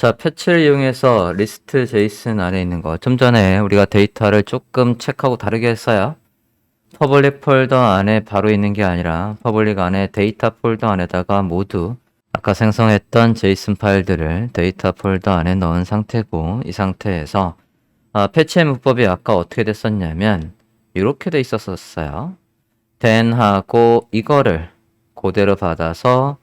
자, 패치를 이용해서 리스트 제이슨 안에 있는 거. 좀 전에 우리가 데이터를 조금 체크하고 다르게 했어요. 퍼블릭 폴더 안에 바로 있는 게 아니라 퍼블릭 안에 데이터 폴더 안에다가 모두 아까 생성했던 제이슨 파일들을 데이터 폴더 안에 넣은 상태고, 이 상태에서 패치의 문법이 아까 어떻게 됐었냐면 이렇게 돼 있었어요. then 하고 이거를 그대로 받아서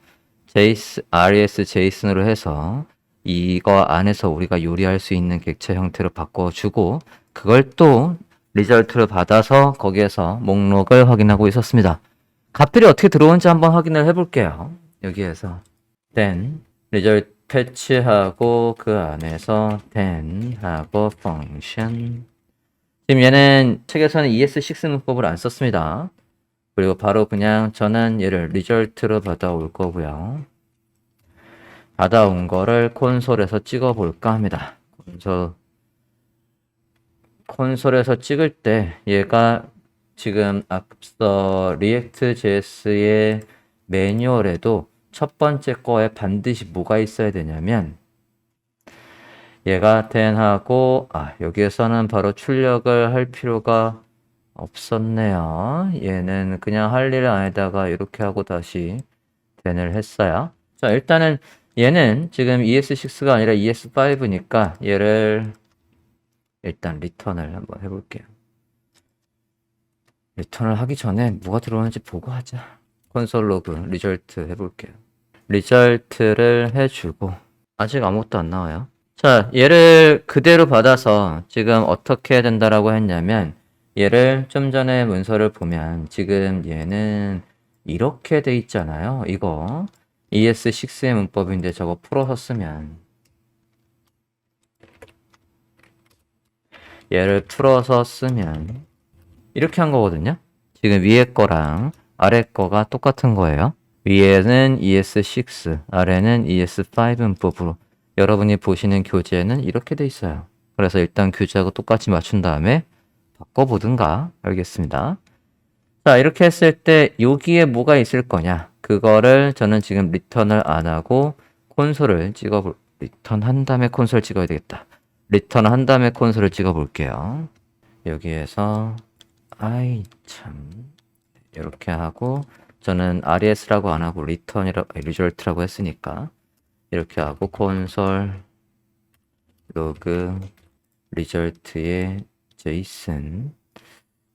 res 제이슨으로 해서 이거 안에서 우리가 요리할 수 있는 객체 형태로 바꿔주고, 그걸 또 리절트를 받아서 거기에서 목록을 확인하고 있었습니다. 값들이 어떻게 들어오는지 한번 확인을 해볼게요. 여기에서 then 리절트 패치하고 그 안에서 then 하고 function. 지금 얘는 책에서는 ES6 문법을 안 썼습니다. 그리고 바로 그냥 저는 얘를 리절트로 받아올 거고요. 받아온 거를 콘솔에서 찍어 볼까 합니다. 콘솔에서 찍을 때 얘가 지금 앞서 React.js의 매뉴얼에도 첫 번째 거에 반드시 뭐가 있어야 되냐면 얘가 then하고 여기에서는 바로 출력을 할 필요가 없었네요. 얘는 그냥 할 일 안에다가 이렇게 하고 다시 then을 했어요. 자, 일단은 얘는 지금 ES6가 아니라 ES5니까 얘를 일단 리턴을 한번 해볼게요. 리턴을 하기 전에 뭐가 들어오는지 보고 하자. 콘솔 로그 리절트 해볼게요. 리절트를 해주고 아직 아무것도 안 나와요. 자, 얘를 그대로 받아서 지금 어떻게 해야 된다라고 했냐면 얘를 좀 전에 문서를 보면 지금 얘는 이렇게 돼 있잖아요. 이거 ES6의 문법인데 저거 풀어서 쓰면 얘를 풀어서 쓰면 이렇게 한 거거든요. 지금 위에 거랑 아래 거가 똑같은 거예요. 위에는 ES6, 아래는 ES5 문법으로 여러분이 보시는 교재는 이렇게 돼 있어요. 그래서 일단 교재하고 똑같이 맞춘 다음에 바꿔보든가. 알겠습니다. 자, 이렇게 했을 때 여기에 뭐가 있을 거냐, 그거를 저는 지금 리턴을 안 하고 콘솔을 리턴 한 다음에 콘솔 찍어야 되겠다. 리턴 한 다음에 콘솔을 찍어 볼게요. 여기에서 참 이렇게 하고 저는 res라고 안 하고 리절트라고 했으니까 이렇게 하고 콘솔 로그 리절트의 제이슨,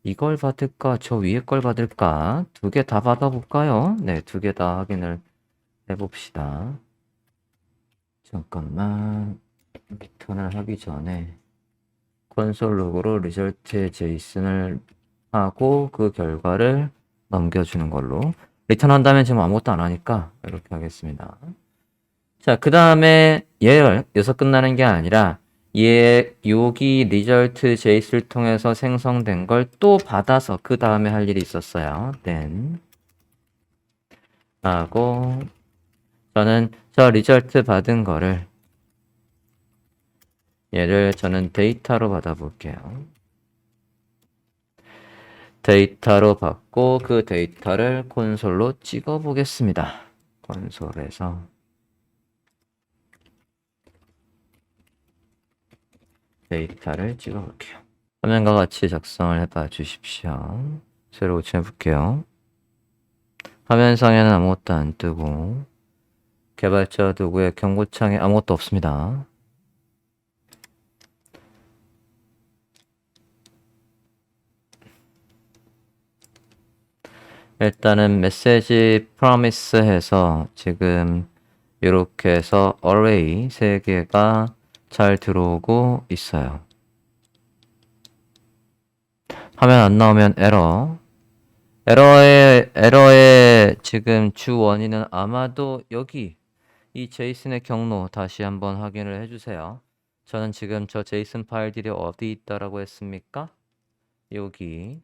이걸 받을까 저 위에 걸 받을까, 두 개 다 받아볼까요? 네, 두 개 다 확인을 해봅시다. 잠깐만, 리턴을 하기 전에 콘솔 로그로 리절트의 제이슨을 하고 그 결과를 넘겨주는 걸로. 리턴 한다면 지금 아무것도 안 하니까 이렇게 하겠습니다. 자, 그 다음에 얘를 여기서 끝나는 게 아니라 여기 리절트 제이스를 통해서 생성된 걸 또 받아서 그 다음에 할 일이 있었어요. then 하고 저는 저 리절트 받은 거를 얘를 저는 데이터로 받아볼게요. 데이터로 받고 그 데이터를 콘솔로 찍어 보겠습니다. 콘솔에서 데이터를 찍어 볼게요. 화면과 같이 작성을 해봐 주십시오. 새로 고침해 볼게요. 화면상에는 아무것도 안 뜨고 개발자 도구의 경고창에 아무것도 없습니다. 일단은 메시지 프로미스 해서 지금 이렇게 해서 array 3개가 잘 들어오고 있어요. 화면 안 나오면 에러의 지금 주 원인은 아마도 여기 이 제이슨의 경로 다시 한번 확인을 해주세요. 저는 지금 저 제이슨 파일들이 어디 있다라고 했습니까? 여기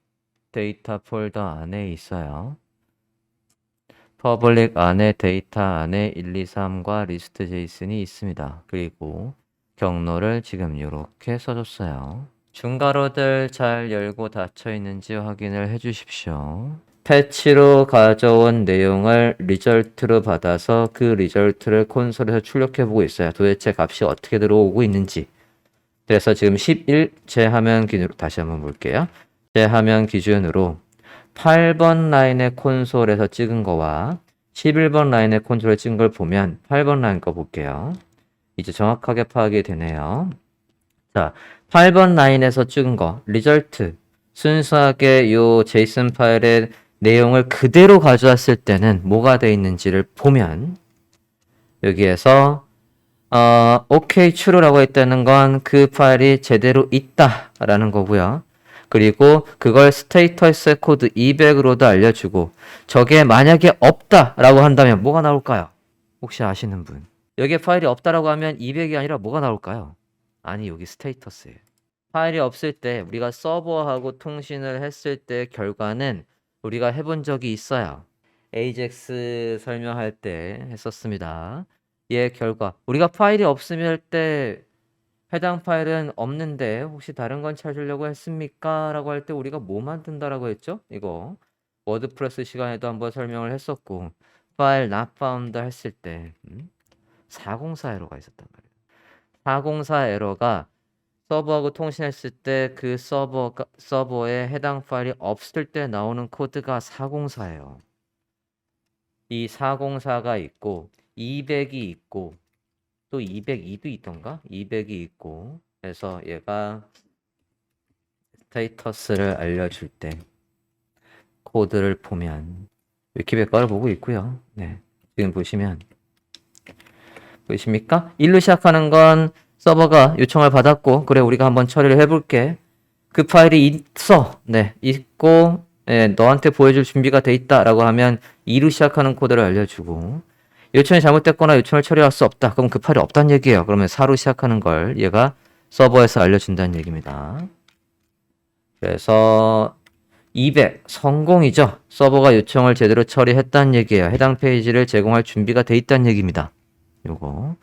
데이터 폴더 안에 있어요. 퍼블릭 안에 데이터 안에 1, 2, 3과 리스트 제이슨이 있습니다. 그리고 경로를 지금 이렇게 써줬어요. 중괄호들 잘 열고 닫혀 있는지 확인을 해 주십시오. 패치로 가져온 내용을 리절트로 받아서 그 리절트를 콘솔에서 출력해보고 있어요. 도대체 값이 어떻게 들어오고 있는지. 그래서 지금 11 제 화면 기준으로 다시 한번 볼게요. 제 화면 기준으로 8번 라인의 콘솔에서 찍은 거와 11번 라인의 콘솔에 찍은 걸 보면 8번 라인 거 볼게요. 이제 정확하게 파악이 되네요. 자, 8번 라인에서 찍은 거 리절트 순수하게 요 제이슨 파일의 내용을 그대로 가져왔을 때는 뭐가 돼 있는지를 보면 여기에서 OK true라고 했다는 건 그 파일이 제대로 있다라는 거고요. 그리고 그걸 스테이터스 코드 200으로도 알려주고 저게 만약에 없다라고 한다면 뭐가 나올까요? 혹시 아시는 분? 여기에 파일이 없다라고 하면 200이 아니라 뭐가 나올까요? 아니 여기 스테이터스예요. 파일이 없을 때 우리가 서버하고 통신을 했을 때 결과는 우리가 해본 적이 있어요. AJAX 설명할 때 했었습니다. 얘 결과 우리가 파일이 없으면 때 해당 파일은 없는데 혹시 다른 건 찾으려고 했습니까? 라고 할 때 우리가 뭐 만든다라고 했죠? 이거 워드프레스 시간에도 한번 설명을 했었고 파일 not found 했을 때 404 에러가 있었단 말이에요. 404 에러가 서버하고 통신했을 때 그 서버에 해당 파일이 없을 때 나오는 코드가 404예요. 이 404가 있고 200이 있고 또 202도 있던가? 200이 있고 그래서 얘가 스테이터스를 알려줄 때 코드를 보면 위키백과를 보고 있고요. 네, 지금 보이십니까? 1로 시작하는 건 서버가 요청을 받았고 그래 우리가 한번 처리를 해볼게. 그 파일이 있어. 네, 있고 너한테 보여줄 준비가 돼 있다 라고 하면 2로 시작하는 코드를 알려주고 요청이 잘못됐거나 요청을 처리할 수 없다. 그럼 그 파일이 없다는 얘기예요. 그러면 4로 시작하는 걸 얘가 서버에서 알려준다는 얘기입니다. 그래서 200 성공이죠. 서버가 요청을 제대로 처리했다는 얘기예요. 해당 페이지를 제공할 준비가 돼 있다는 얘기입니다. 요거.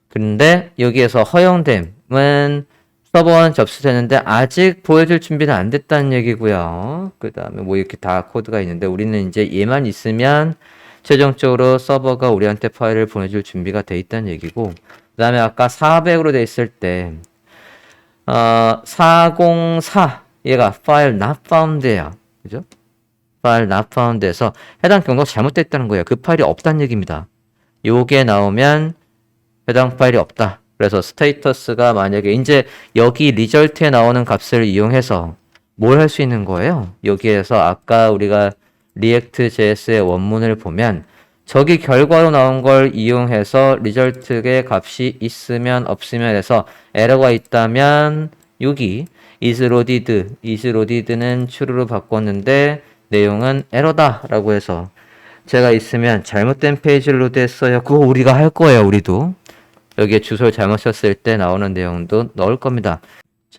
근데 여기에서 허용됨은 서버는 접수되는데 아직 보여줄 준비는 안 됐다는 얘기고요. 그 다음에 뭐 이렇게 다 코드가 있는데 우리는 이제 얘만 있으면 최종적으로 서버가 우리한테 파일을 보내줄 준비가 돼 있다는 얘기고 그 다음에 아까 400으로 돼 있을 때 404 얘가 file not found예요. 그죠? file not found에서 해당 경로가 잘못됐다는 거예요. 그 파일이 없다는 얘기입니다. 요게 나오면 해당 파일이 없다. 그래서 스테이터스가 만약에 이제 여기 리절트에 나오는 값을 이용해서 뭘 할 수 있는 거예요? 여기에서 아까 우리가 React.js의 원문을 보면 저기 결과로 나온 걸 이용해서 리절트의 값이 있으면 없으면 해서 에러가 있다면 여기 isloaded는 true로 바꿨는데 내용은 에러다 라고 해서 제가 있으면 잘못된 페이지를 로드했어요. 그거 우리가 할 거예요. 우리도 여기에 주소를 잘못 썼을 때 나오는 내용도 넣을 겁니다.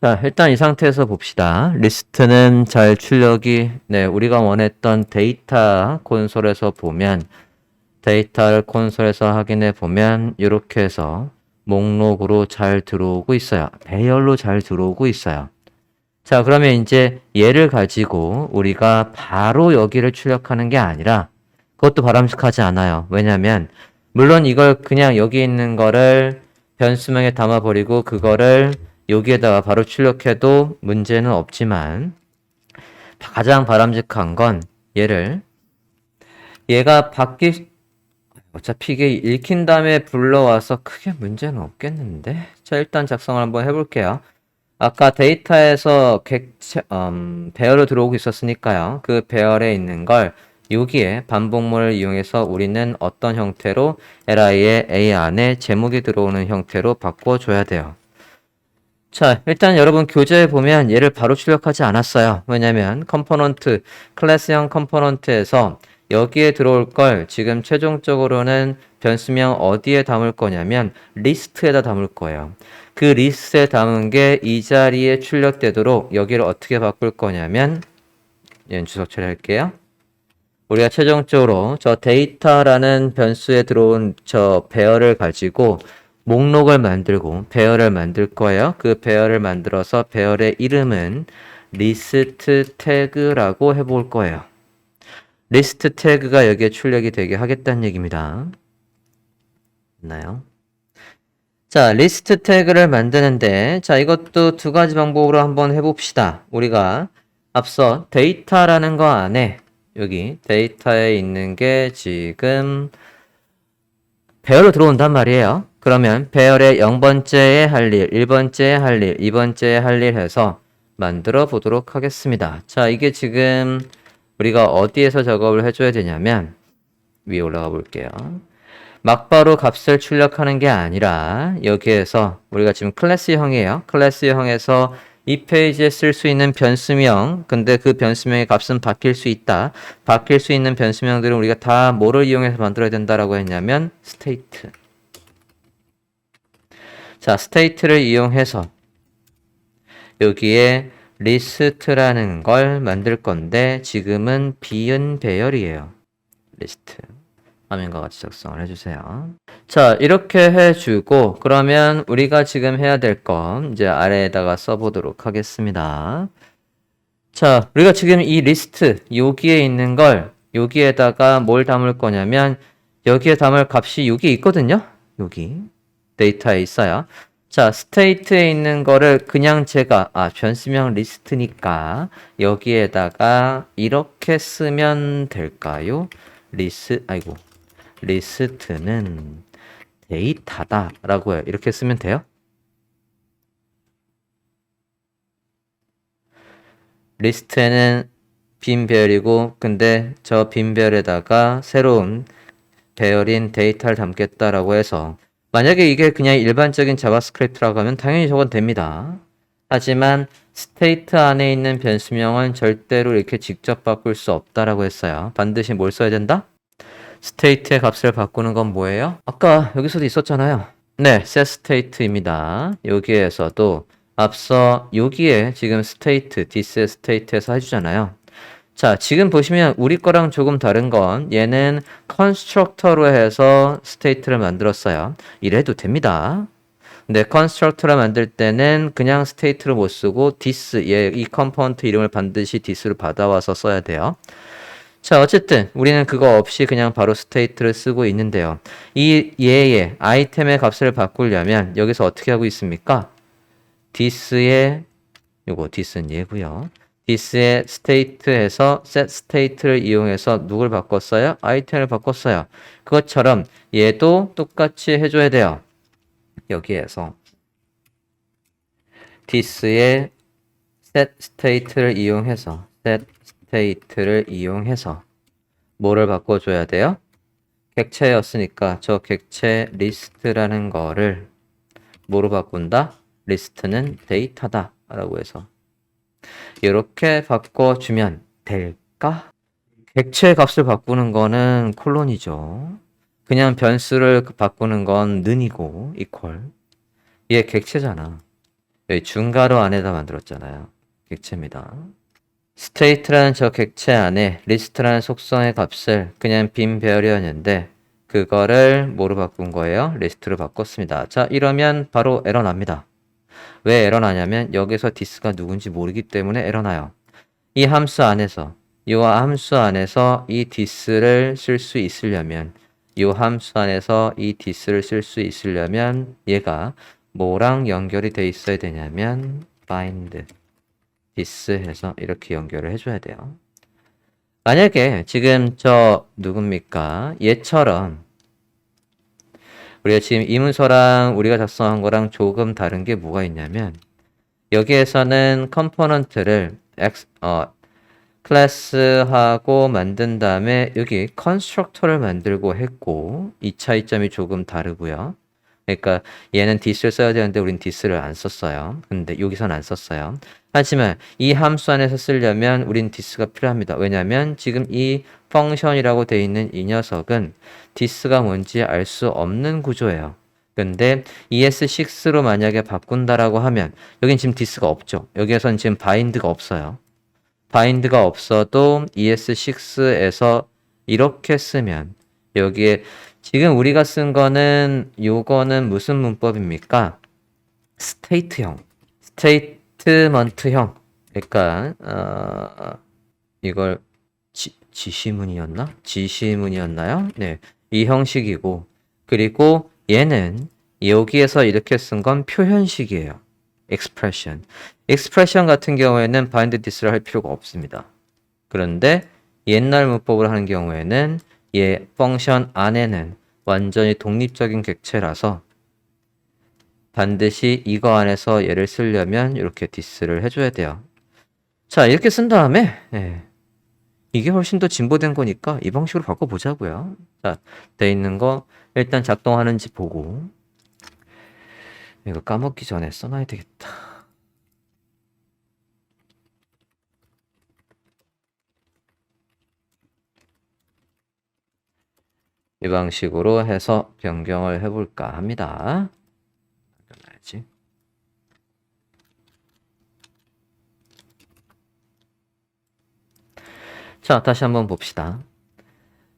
자, 일단 이 상태에서 봅시다. 리스트는 잘 출력이, 우리가 원했던 데이터 콘솔에서 보면, 데이터를 콘솔에서 확인해 보면, 이렇게 해서 목록으로 잘 들어오고 있어요. 배열로 잘 들어오고 있어요. 자, 그러면 이제 얘를 가지고 우리가 바로 여기를 출력하는 게 아니라, 그것도 바람직하지 않아요. 왜냐면, 물론 이걸 그냥 여기 있는 거를 변수명에 담아버리고, 그거를 여기에다가 바로 출력해도 문제는 없지만 가장 바람직한 건 얘가 어차피 이게 읽힌 다음에 불러와서 크게 문제는 없겠는데 자 일단 작성을 한번 해볼게요. 아까 데이터에서 배열로 들어오고 있었으니까요. 그 배열에 있는 걸 여기에 반복문을 이용해서 우리는 어떤 형태로 li의 a 안에 제목이 들어오는 형태로 바꿔줘야 돼요. 자, 일단 여러분 교재에 보면 얘를 바로 출력하지 않았어요. 왜냐면 컴포넌트, 클래스형 컴포넌트에서 여기에 들어올 걸 지금 최종적으로는 변수명 어디에 담을 거냐면 리스트에다 담을 거예요. 그 리스트에 담은 게 이 자리에 출력되도록 여기를 어떻게 바꿀 거냐면 얘는 주석 처리할게요. 우리가 최종적으로 저 데이터라는 변수에 들어온 저 배열을 가지고 목록을 만들고 배열을 만들 거예요. 그 배열을 만들어서 배열의 이름은 리스트 태그라고 해볼 거예요. 리스트 태그가 여기에 출력이 되게 하겠다는 얘기입니다. 맞나요? 자, 리스트 태그를 만드는데, 자, 이것도 두 가지 방법으로 한번 해봅시다. 우리가 앞서 데이터라는 거 안에, 여기 데이터에 있는 게 지금 배열로 들어온단 말이에요. 그러면 배열의 0번째에 할 일, 1번째에 할 일, 2번째에 할 일 해서 만들어 보도록 하겠습니다. 자, 이게 지금 우리가 어디에서 작업을 해줘야 되냐면, 위에 올라가 볼게요. 막바로 값을 출력하는 게 아니라 여기에서 우리가 지금 클래스형이에요. 클래스형에서 이 페이지에 쓸 수 있는 변수명, 근데 그 변수명의 값은 바뀔 수 있다. 바뀔 수 있는 변수명들은 우리가 다 뭐를 이용해서 만들어야 된다라고 했냐면 스테이트. 자, 스테이트를 이용해서 여기에 리스트라는 걸 만들 건데 지금은 비은 배열이에요. 리스트. 화면과 같이 작성을 해주세요. 자, 이렇게 해주고 그러면 우리가 지금 해야 될 건 이제 아래에다가 써보도록 하겠습니다. 자, 우리가 지금 이 리스트 여기에 있는 걸 여기에다가 뭘 담을 거냐면 여기에 담을 값이 여기 있거든요. 여기 데이터에 있어요. 자, 스테이트에 있는 거를 그냥 제가 변수명 리스트니까 여기에다가 이렇게 쓰면 될까요? 리스트는 데이터다 라고 해요. 이렇게 쓰면 돼요? 리스트에는 빈 배열이고 근데 저 빈 배열에다가 새로운 배열인 데이터를 담겠다라고 해서 만약에 이게 그냥 일반적인 자바스크립트라고 하면 당연히 저건 됩니다. 하지만 스테이트 안에 있는 변수명은 절대로 이렇게 직접 바꿀 수 없다라고 했어요. 반드시 뭘 써야 된다? 스테이트의 값을 바꾸는 건 뭐예요? 아까 여기서도 있었잖아요. 네, setState입니다. 여기에서도 앞서 여기에 지금 state, this state에서 해주잖아요. 자, 지금 보시면 우리 거랑 조금 다른 건 얘는 constructor로 해서 state를 만들었어요. 이래도 됩니다. 근데 constructor를 만들 때는 그냥 state를 못 쓰고 this, 이 컴포넌트 이름을 반드시 this로 받아와서 써야 돼요. 자, 어쨌든 우리는 그거 없이 그냥 바로 state를 쓰고 있는데요. 이 얘의 아이템의 값을 바꾸려면 여기서 어떻게 하고 있습니까? this의 요거 this는 얘고요. this의 state에서 set state를 이용해서 누굴 바꿨어요? 아이템을 바꿨어요. 그것처럼 얘도 똑같이 해줘야 돼요. 여기에서 this의 set state를 이용해서 뭐를 바꿔줘야 돼요? 객체였으니까 저 객체 리스트라는 거를 뭐로 바꾼다? 리스트는 데이터다 라고 해서 이렇게 바꿔주면 될까? 객체 값을 바꾸는 거는 콜론이죠. 그냥 변수를 바꾸는 건 는이고 이퀄. 얘 객체잖아. 여기 중괄호 안에다 만들었잖아요. 객체입니다. state라는 저 객체 안에 리스트라는 속성의 값을 그냥 빈 배열이었는데 그거를 뭐로 바꾼 거예요? 리스트로 바꿨습니다. 자, 이러면 바로 에러 납니다. 왜 에러 나냐면 여기서 this가 누군지 모르기 때문에 에러 나요. 이 함수 안에서 이 함수 안에서 이 this를 쓸 수 있으려면 이 함수 안에서 이 this를 쓸 수 있으려면 얘가 뭐랑 연결이 돼 있어야 되냐면 bind this 해서 이렇게 연결을 해줘야 돼요. 만약에 지금 저 누굽니까? 얘처럼 우리가 지금 이 문서랑 우리가 작성한 거랑 조금 다른 게 뭐가 있냐면 여기에서는 컴포넌트를 클래스하고 만든 다음에 여기 컨스트럭터를 만들고 했고 이 차이점이 조금 다르고요. 그러니까 얘는 this를 써야 되는데 우린 this를 안 썼어요. 근데 여기선 안 썼어요. 하지만 이 함수 안에서 쓰려면 우린 this가 필요합니다. 왜냐하면 지금 이 펑션이라고 되어 있는 이 녀석은 this가 뭔지 알 수 없는 구조예요. 근데 ES6로 만약에 바꾼다라고 하면 여긴 지금 this가 없죠. 여기에선 지금 bind가 없어요. bind가 없어도 ES6에서 이렇게 쓰면 여기에 지금 우리가 쓴 거는 요거는 무슨 문법입니까? 스테이트형, 스테이트먼트형. 그러니까 이걸 지시문이었나? 지시문이었나요? 네. 이 형식이고, 그리고 얘는 여기에서 이렇게 쓴 건 표현식이에요. expression. expression 같은 경우에는 bind this를 할 필요가 없습니다. 그런데 옛날 문법을 하는 경우에는 얘 펑션 안에는 완전히 독립적인 객체라서 반드시 이거 안에서 얘를 쓰려면 이렇게 this를 해줘야 돼요. 자, 이렇게 쓴 다음에 이게 훨씬 더 진보된 거니까 이 방식으로 바꿔보자고요. 자, 돼 있는 거 일단 작동하는지 보고 이거 까먹기 전에 써놔야 되겠다. 이 방식으로 해서 변경을 해볼까 합니다. 변화야지. 자, 다시 한번 봅시다.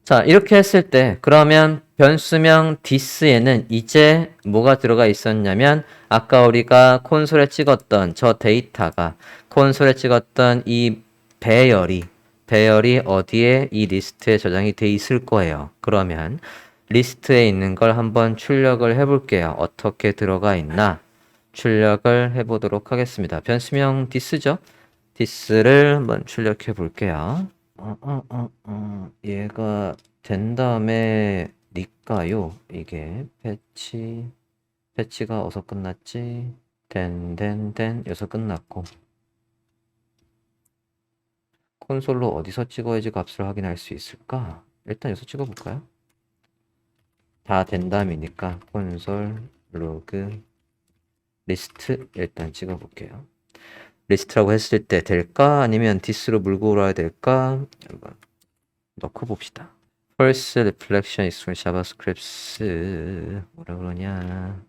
자, 이렇게 했을 때 그러면 변수명 this에는 이제 뭐가 들어가 있었냐면 아까 우리가 콘솔에 찍었던 저 데이터가 콘솔에 찍었던 이 배열이 어디에 이 리스트에 저장이 돼 있을 거예요. 그러면 리스트에 있는 걸 한번 출력을 해볼게요. 어떻게 들어가 있나 출력을 해보도록 하겠습니다. 변수명 this죠? this를 한번 출력해 볼게요. 얘가 된 다음에 니까요? 이게 패치가 어디서 끝났지? 여기서 끝났고 콘솔로 어디서 찍어야지 값을 확인할 수 있을까? 일단 여기서 찍어볼까요? 다 된 다음이니까 콘솔 로그 리스트 일단 찍어볼게요. 리스트라고 했을 때 될까? 아니면 this로 물고 올라야 될까? 한번 넣고 봅시다. False reflection is from JavaScript. 뭐라 그러냐?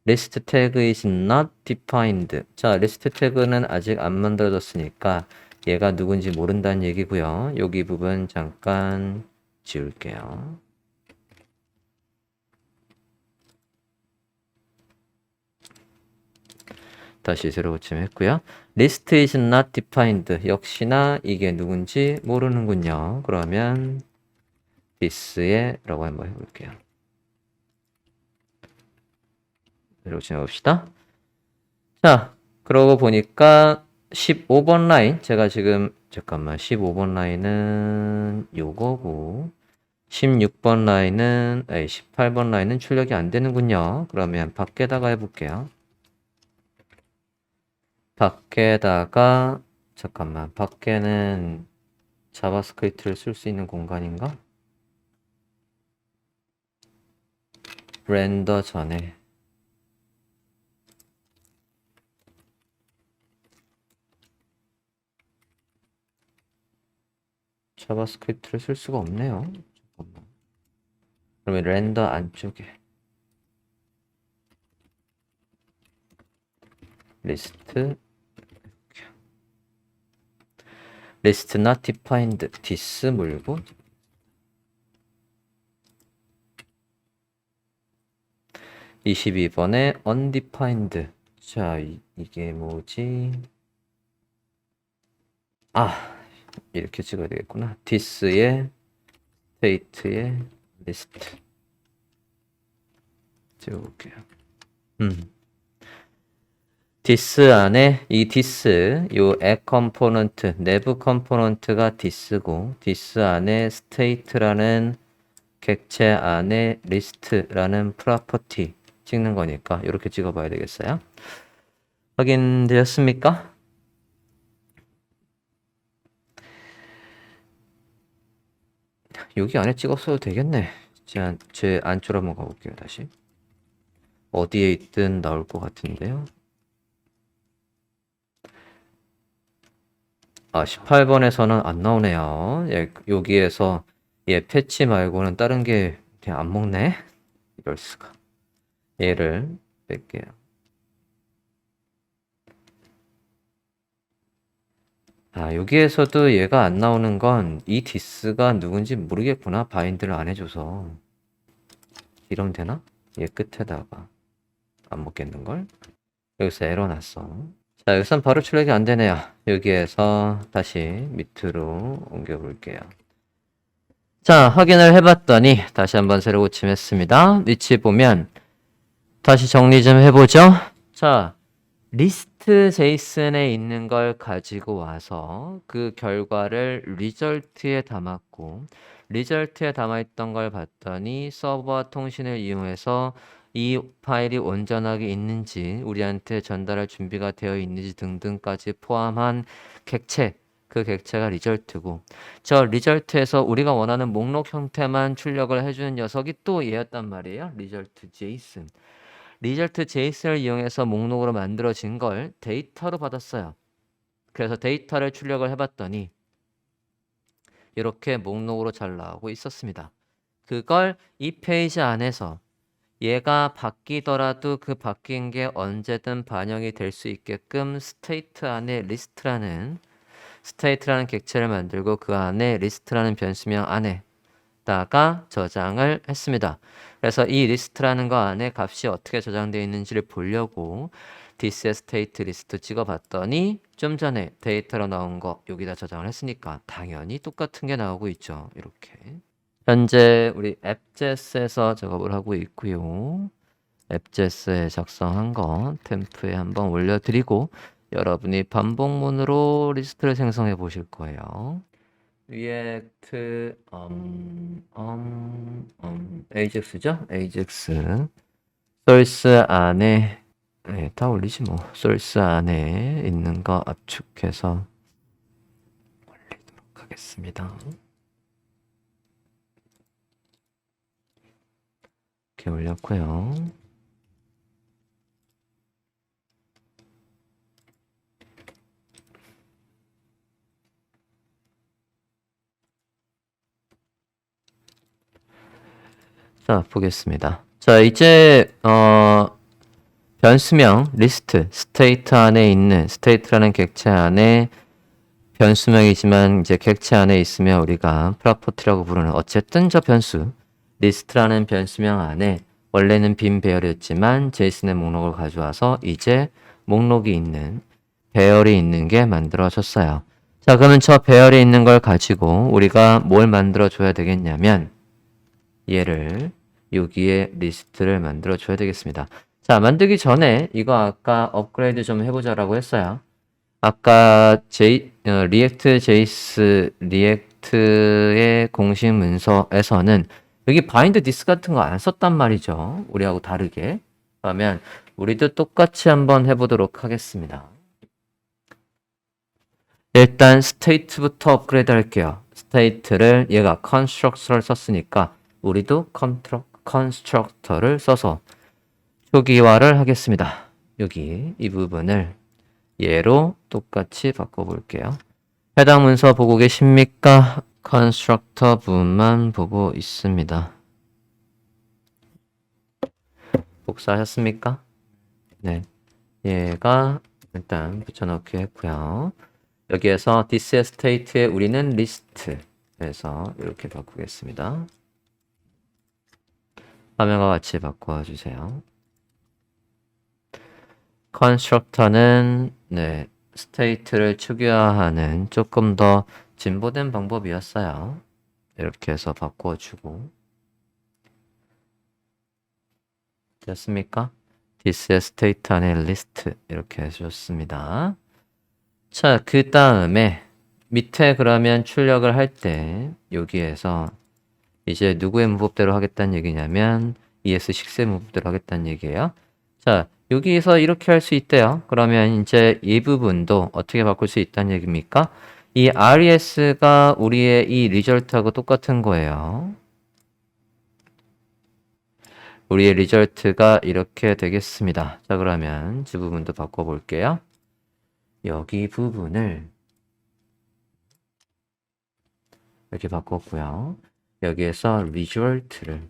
List tag is not defined. 자, list tag는 아직 안 만들어졌으니까 얘가 누군지 모른다는 얘기고요. 여기 부분 잠깐 지울게요. 다시 새로 고침했고요. List is not defined. 역시나 이게 누군지 모르는군요. 그러면 this에 라고 한번 해볼게요. 새로 고침해봅시다. 자, 그러고 보니까 15번 라인 제가 지금 15번 라인은 요거고 16번 라인은 18번 라인은 출력이 안 되는군요. 그러면 밖에다가 해볼게요. 밖에다가 밖에는 자바스크립트를 쓸 수 있는 공간인가? 렌더 전에 자바스크립트를 쓸 수가 없네요. 잠깐만. 그러면 렌더 안쪽에 리스트 not defined this 물고 22번에 undefined. 자, 이게 뭐지? 이렇게 찍어야 되겠구나. this의 state의 list 찍어볼게요. this 안에 이 this 요 add 컴포넌트 내부 컴포넌트가 this고 this 안에 state라는 객체 안에 list라는 property 찍는 거니까 이렇게 찍어봐야 되겠어요. 확인되었습니까? 여기 안에 찍었어도 되겠네. 제 안쪽으로 한번 가볼게요. 다시 어디에 있든 나올 것 같은데요. 18번에서는 안 나오네요. 여기에서 패치 말고는 다른 게 그냥 안 먹네. 이럴 수가. 얘를 뺄게요. 여기에서도 얘가 안 나오는 건 이 this가 누군지 모르겠구나. 바인드를 안 해줘서. 이러면 되나? 얘 끝에다가 안 먹겠는걸? 여기서 에러 났어. 자, 여기선 바로 출력이 안 되네요. 여기에서 다시 밑으로 옮겨 볼게요. 자, 확인을 해봤더니 다시 한번 새로 고침했습니다. 위치 보면 다시 정리 좀 해보죠. 자, 리스트 제이슨에 있는 걸 가지고 와서 그 결과를 리절트에 담았고 리절트에 담아있던 걸 봤더니 서버와 통신을 이용해서 이 파일이 온전하게 있는지 우리한테 전달할 준비가 되어 있는지 등등까지 포함한 객체, 그 객체가 리절트고 저 리절트에서 우리가 원하는 목록 형태만 출력을 해주는 녀석이 또 얘였단 말이에요. 리절트 제이슨. 리절트 제이슨을 이용해서 목록으로 만들어진 걸 데이터로 받았어요. 그래서 데이터를 출력을 해봤더니 이렇게 목록으로 잘 나오고 있었습니다. 그걸 이 페이지 안에서 얘가 바뀌더라도 그 바뀐 게 언제든 반영이 될 수 있게끔 스테이트 안에 리스트라는 객체를 만들고 그 안에 리스트라는 변수명 안에다가 저장을 했습니다. 그래서 이 리스트라는 거 안에 값이 어떻게 저장되어 있는지를 보려고 thisState 리스트 찍어봤더니 좀 전에 데이터로 나온 거 여기다 저장을 했으니까 당연히 똑같은 게 나오고 있죠. 이렇게. 현재 우리 앱제스에서 작업을 하고 있고요. 앱제스에 작성한 거 템프에 한번 올려드리고 여러분이 반복문으로 리스트를 생성해 보실 거예요. React AJAX죠? AJAX source 안에 네, 다 올리지 뭐. source 안에 있는 거 압축해서 올리도록 하겠습니다. 이렇게 올렸고요. 자, 보겠습니다. 자, 이제 변수명 리스트 스테이트 안에 있는 스테이트라는 객체 안에 변수명이지만 이제 객체 안에 있으면 우리가 프로퍼티라고 부르는 어쨌든 저 변수 리스트라는 변수명 안에 원래는 빈 배열이었지만 제이슨의 목록을 가져와서 이제 목록이 있는 배열이 있는 게 만들어졌어요. 자, 그러면 저 배열이 있는 걸 가지고 우리가 뭘 만들어 줘야 되겠냐면 얘를 여기에 리스트를 만들어 줘야 되겠습니다. 자, 만들기 전에 이거 아까 업그레이드 좀 해보자라고 했어요. 아까 리액트 제이스 리액트의 공식 문서에서는 여기 바인드 디스 같은 거 안 썼단 말이죠. 우리하고 다르게. 그러면 우리도 똑같이 한번 해보도록 하겠습니다. 일단 스테이트부터 업그레이드 할게요. 스테이트를 얘가 constructor를 썼으니까 우리도 constructor를 써서 초기화를 하겠습니다. 여기 이 부분을 얘로 똑같이 바꿔볼게요. 해당 문서 보고 계십니까? constructor 부분만 보고 있습니다. 복사하셨습니까? 네. 얘가 일단 붙여넣기 했고요. 여기에서 thisState에 우리는 리스트에서 이렇게 바꾸겠습니다. 화면과 같이 바꿔주세요. constructor는 네, state를 초기화하는 조금 더 진보된 방법이었어요. 이렇게 해서 바꿔주고 됐습니까? thisState 안에 list 이렇게 해주셨습니다. 자, 그 다음에 밑에 그러면 출력을 할 때 여기에서 이제 누구의 문법대로 하겠다는 얘기냐면 ES6의 문법대로 하겠다는 얘기예요. 자, 여기에서 이렇게 할 수 있대요. 그러면 이제 이 부분도 어떻게 바꿀 수 있다는 얘기입니까? 이 RES가 우리의 이 리절트하고 똑같은 거예요. 우리의 리절트가 이렇게 되겠습니다. 자, 그러면 이 부분도 바꿔볼게요. 여기 부분을 이렇게 바꿨고요. 여기에서 result를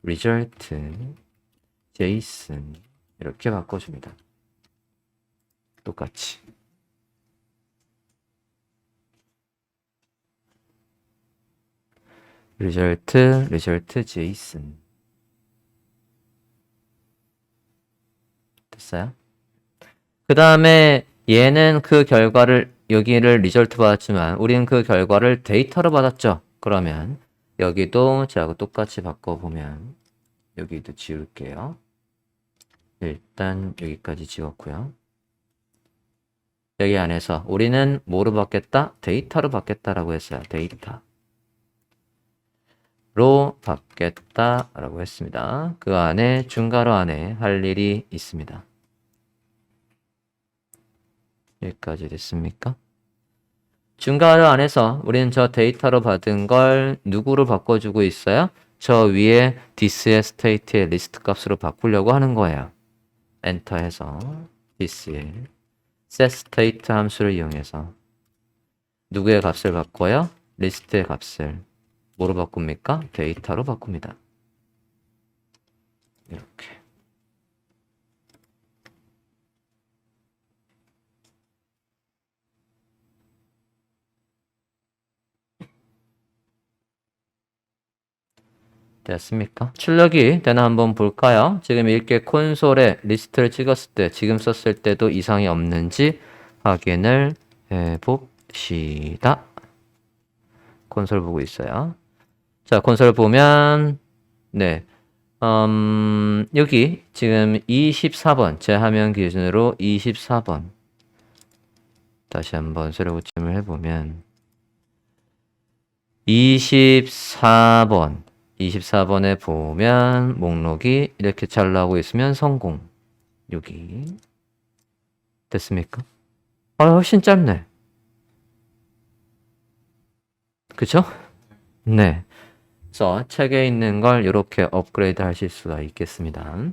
result JSON 이렇게 바꿔줍니다. 똑같이. result JSON 됐어요? 그 다음에 얘는 그 결과를 여기를 리절트 받았지만 우리는 그 결과를 데이터로 받았죠. 그러면 여기도 저하고 똑같이 바꿔보면 여기도 지울게요. 일단 여기까지 지웠고요. 여기 안에서 우리는 뭐로 받겠다? 데이터로 받겠다라고 했어요. 데이터로 받겠다라고 했습니다. 그 안에 중괄호 안에 할 일이 있습니다. 여기까지 됐습니까? 중괄호 안에서 우리는 저 데이터로 받은 걸 누구로 바꿔주고 있어요? 저 위에 this의 state의 리스트 값으로 바꾸려고 하는 거예요. 엔터해서 this의 setState 함수를 이용해서 누구의 값을 바꿔요? 리스트의 값을 뭐로 바꿉니까? 데이터로 바꿉니다. 이렇게. 됐습니까? 출력이 되나 한번 볼까요? 지금 이렇게 콘솔에 리스트를 찍었을 때, 지금 썼을 때도 이상이 없는지 확인을 해봅시다. 콘솔 보고 있어요. 자, 콘솔 보면, 네. 여기 지금 24번, 제 화면 기준으로 24번. 다시 한번 세로 고침을 해보면, 24번에 보면 목록이 이렇게 잘 나오고 있으면 성공. 여기 됐습니까? 훨씬 짧네. 그쵸? 네. 그래서 책에 있는 걸 이렇게 업그레이드 하실 수가 있겠습니다.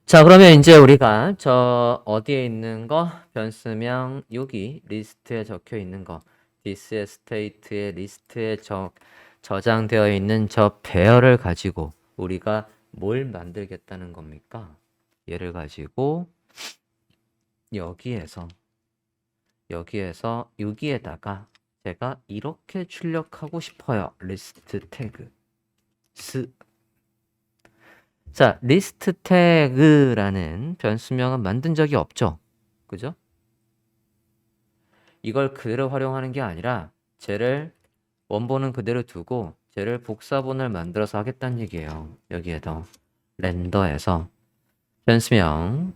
자, 그러면 이제 우리가 저 어디에 있는 거? 변수명 여기 리스트에 적혀 있는 거. this의 state의 리스트에 저장되어 있는 저 배열을 가지고 우리가 뭘 만들겠다는 겁니까? 얘를 가지고 여기에서 여기에다가 제가 이렇게 출력하고 싶어요. 리스트 태그 자, 리스트 태그라는 변수명은 만든 적이 없죠. 그죠? 이걸 그대로 활용하는 게 아니라 쟤를 원본은 그대로 두고 쟤를 복사본을 만들어서 하겠다는 얘기예요. 여기에도 렌더에서 변수명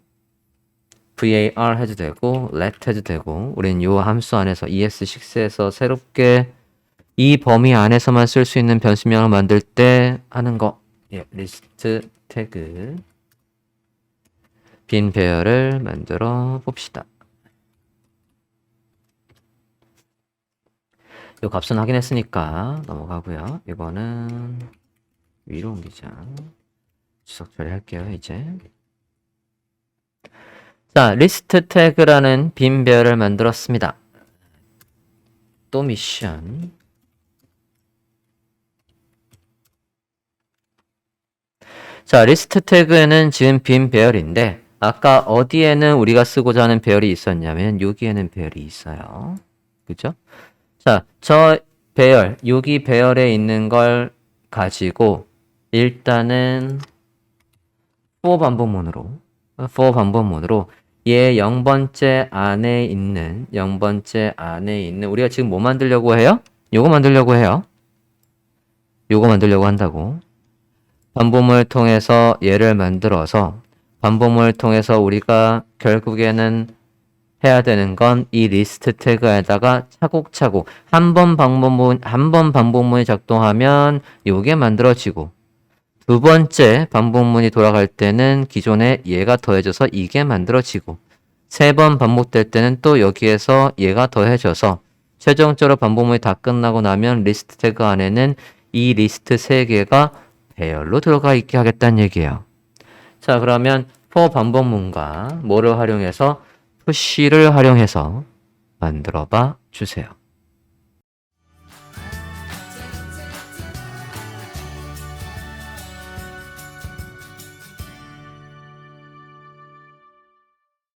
var 해도 되고 let 해도 되고 우린 요 함수 안에서 es6에서 새롭게 이 범위 안에서만 쓸 수 있는 변수명을 만들 때 하는 거 리스트 태그 빈 배열을 만들어 봅시다. 이 값은 확인했으니까 넘어가고요. 이거는 위로 옮기자. 주석 처리할게요. 이제 자, 리스트 태그라는 빈 배열을 만들었습니다. 또 미션 자, 리스트 태그에는 지금 빈 배열인데 아까 어디에는 우리가 쓰고자 하는 배열이 있었냐면 여기에는 배열이 있어요. 그죠? 자, 저 배열, 여기 배열에 있는 걸 가지고 일단은 for 반복문으로 얘 0번째 안에 있는 우리가 지금 뭐 만들려고 해요? 요거 만들려고 해요. 요거 만들려고 한다고. 반복문을 통해서 얘를 만들어서 반복문을 통해서 우리가 결국에는 해야 되는 건 이 리스트 태그에다가 차곡차곡 한 번 반복문이 작동하면 요게 만들어지고 두 번째 반복문이 돌아갈 때는 기존에 얘가 더해져서 이게 만들어지고 세 번 반복될 때는 또 여기에서 얘가 더해져서 최종적으로 반복문이 다 끝나고 나면 리스트 태그 안에는 이 리스트 3개가 배열로 들어가 있게 하겠다는 얘기예요. 자, 그러면 for 반복문과 뭐를 활용해서 푸시를 활용해서 만들어 봐 주세요.